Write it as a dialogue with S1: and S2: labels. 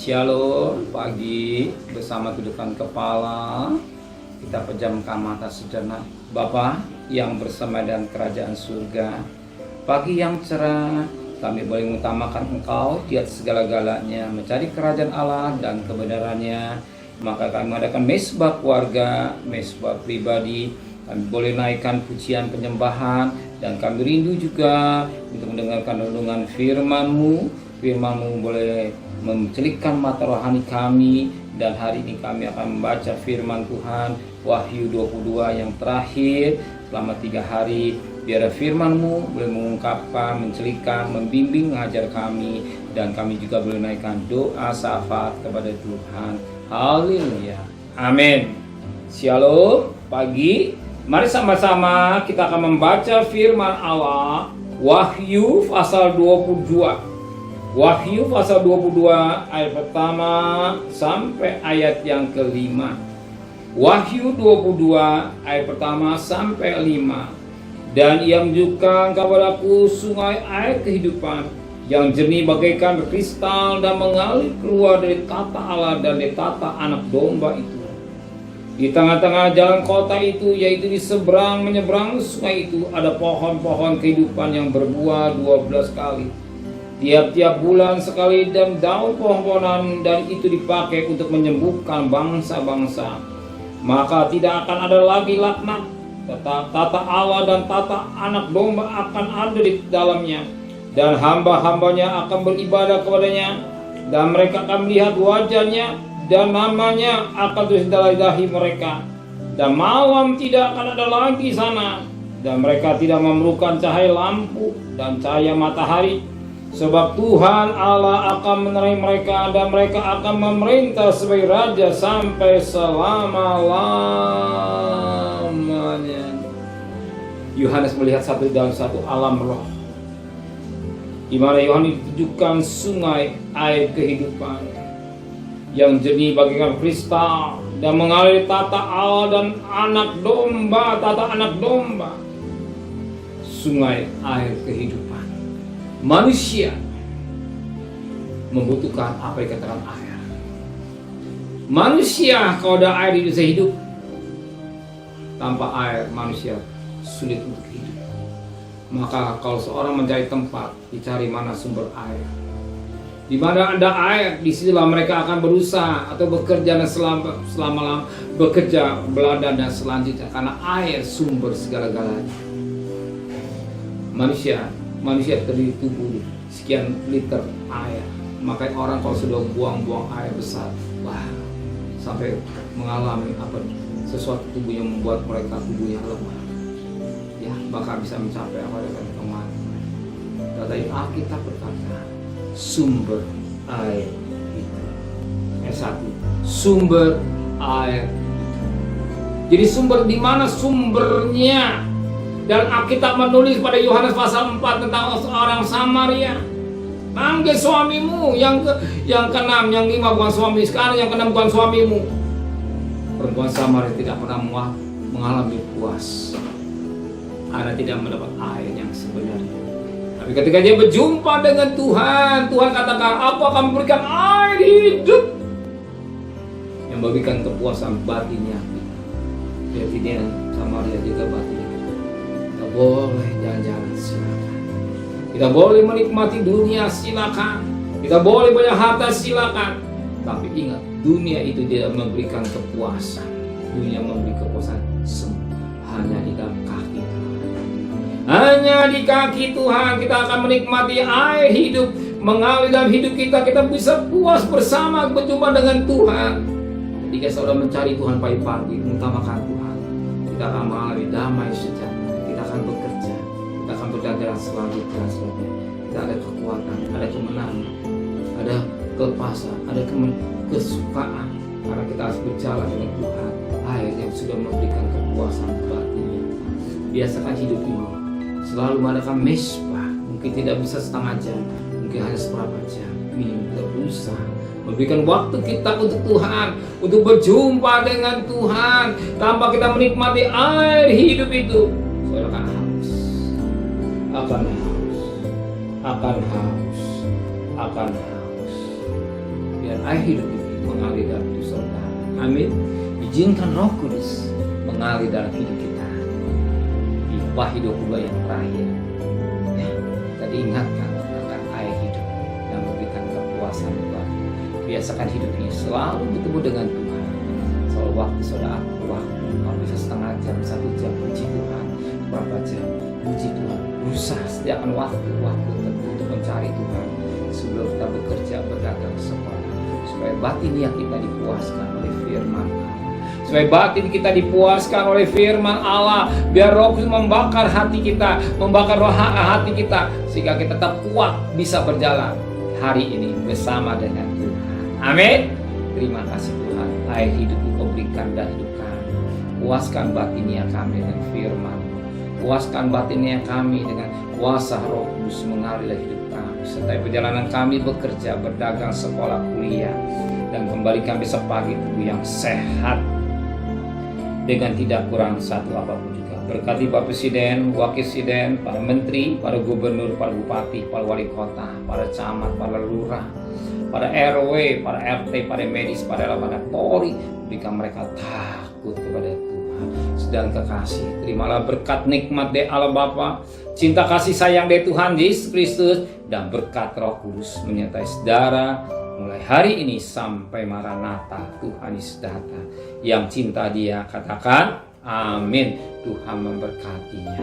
S1: Shalom, pagi bersama tudukan kepala kita pejamkan mata sejenak. Bapa yang bersama dan kerajaan surga, pagi yang cerah kami boleh mengutamakan Engkau di atas segala-galanya, mencari kerajaan Allah dan kebenarannya. Maka kami mengadakan mesbah keluarga, mesbah pribadi. Kami boleh naikkan pujian penyembahan, dan kami rindu juga untuk mendengarkan renungan firman-Mu. Firman-Mu boleh mencelikkan mata rohani kami, dan hari ini kami akan membaca firman Tuhan Wahyu 22 yang terakhir selama 3 hari. Biar firman-Mu boleh mengungkapkan, mencelikkan, membimbing, mengajar kami, dan kami juga boleh naikkan doa syafaat kepada Tuhan. Haleluya, amin. Shalom, pagi mari sama-sama kita akan membaca firman Allah Wahyu pasal 22. Wahyu pasal 22 ayat pertama sampai ayat yang kelima. Wahyu 22 ayat pertama sampai 5. Dan ia menunjukkan kepadaku sungai air kehidupan yang jernih bagaikan kristal dan mengalir keluar dari tata Allah dan dari tata anak domba itu. Di tengah-tengah jalan kota itu, yaitu di seberang menyeberang sungai itu, ada pohon-pohon kehidupan yang berbuah 12 kali. Tiap-tiap bulan sekali, dan daun pohon-pohonan dan itu dipakai untuk menyembuhkan bangsa-bangsa. Maka tidak akan ada lagi laknat, tata Allah dan tata anak domba akan ada di dalamnya, dan hamba-hambanya akan beribadah kepadanya, dan mereka akan melihat wajahnya, dan namanya akan terus dalam dahi mereka. Dan malam tidak akan ada lagi sana, dan mereka tidak memerlukan cahaya lampu dan cahaya matahari, sebab Tuhan Allah akan menerangi mereka, dan mereka akan memerintah sebagai raja sampai selama-lamanya. Yohanes melihat satu dalam satu alam roh, di mana Yohanes ditunjukkan sungai air kehidupan yang jernih bagaikan kristal dan mengalir tata Allah dan anak domba, tata anak domba. Sungai air kehidupan. Manusia membutuhkan apa yang dikatakan air. Manusia kalau ada air dia bisa hidup. Tanpa air manusia sulit untuk hidup. Maka kalau seorang mencari tempat, dicari mana sumber air. Di mana ada air, di situlah mereka akan berusaha atau bekerja dan selama bekerja, berladang dan selanjutnya, karena air sumber segala-galanya. Manusia terdiri tubuh sekian liter air. Makanya orang kalau sudah buang-buang air besar, wah, sampai mengalami sesuatu tubuh yang membuat mereka tubuhnya lemah, ya, bahkan bisa mencapai dengan kematian. Tetapi Alkitab berkata sumber air itu. Ayat 1, sumber air. Jadi sumber di mana sumbernya? Dan Alkitab menulis pada Yohanes pasal 4 tentang orang Samaria. Panggil suamimu, yang ke-6, yang 5 bukan suami, sekarang yang ke-6 bukan suamimu. Perempuan Samaria tidak pernah mengalami puas, karena tidak mendapat air yang sebenarnya. Tapi ketika dia berjumpa dengan Tuhan, Tuhan katakan, aku akan memberikan air hidup yang memberikan kepuasan batinnya. Jadi dia Samaria juga batinnya. Kita boleh jalan-jalan, silakan. Kita boleh menikmati dunia, silakan. Kita boleh banyak harta, silakan. Tapi ingat, dunia itu tidak memberikan kepuasan. Dunia memberi kepuasan hanya di dalam kaki Tuhan. Hanya di kaki Tuhan kita akan menikmati air hidup mengalir dalam hidup kita. Kita bisa puas bersama berjumpa dengan Tuhan. Ketika saudara mencari Tuhan pagi-pagi, mengutamakan Tuhan, kita akan mengalami damai sejahtera. Kita akan bekerja, kita akan berjalan selanjutnya. Kita ada kekuatan, ada kemenangan, ada kelepasan, ada kesukaan, karena kita harus berjalan dengan Tuhan. Air yang sudah memberikan kepuasan batinnya. Biasakan hidup ini selalu mengadakan mesbah. Mungkin tidak bisa setengah jam, mungkin hanya seberapa jam. Kita berusaha memberikan waktu kita untuk Tuhan, untuk berjumpa dengan Tuhan. Tanpa kita menikmati air hidup itu, saudara akan haus, akan haus, akan haus, akan haus. Biar air hidup ini mengalir dalam hidup saudara. Amin. Izinkan Roh Kudus mengalir dalam hidup kita di Wahyu 22 yang terakhir. Ya, kita diingatkan akan air hidup yang memberikan kepuasan Tuhan. Biasakan hidup ini selalu bertemu dengan Tuhan. Selalu waktu saudara, waktu kalau bisa setengah jam, 1 jam, puji Tuhan. Berapa jam, puji Tuhan. Berusaha sediakan waktu tertentu untuk mencari Tuhan sebelum kita bekerja, berdagang, sekolah, supaya batin yang kita dipuaskan oleh firman Allah. Supaya batin kita dipuaskan oleh firman Allah. Biar Roh Kudus membakar hati kita, membakar hati kita, sehingga kita tetap kuat bisa berjalan hari ini bersama dengan Tuhan. Amin. Terima kasih Tuhan. Air hidup Engkau berikan dan hidup kami. Puaskan batinnya kami dengan firman. Puaskan batinnya kami dengan kuasa Roh Kudus mengalir hidup kami. Serta perjalanan kami bekerja, berdagang, sekolah, kuliah. Dan kembalikan besok pagi tubuh yang sehat. Dengan tidak kurang satu apapun juga. Berkati Pak Presiden, Wakil Presiden, para Menteri, para Gubernur, para Bupati, para Wali Kota, para Camat, para Lurah, para RW, para RT, para medis, para Polri. Berikan mereka takut kepada Tuhan. Sedang kekasih, terimalah berkat nikmat dari Allah Bapa, cinta kasih sayang dari Tuhan Yesus Kristus, dan berkat Roh Kudus menyertai saudara mulai hari ini sampai Maranatha. Tuhan Yesus datang. Yang cinta Dia katakan amin. Tuhan memberkatinya.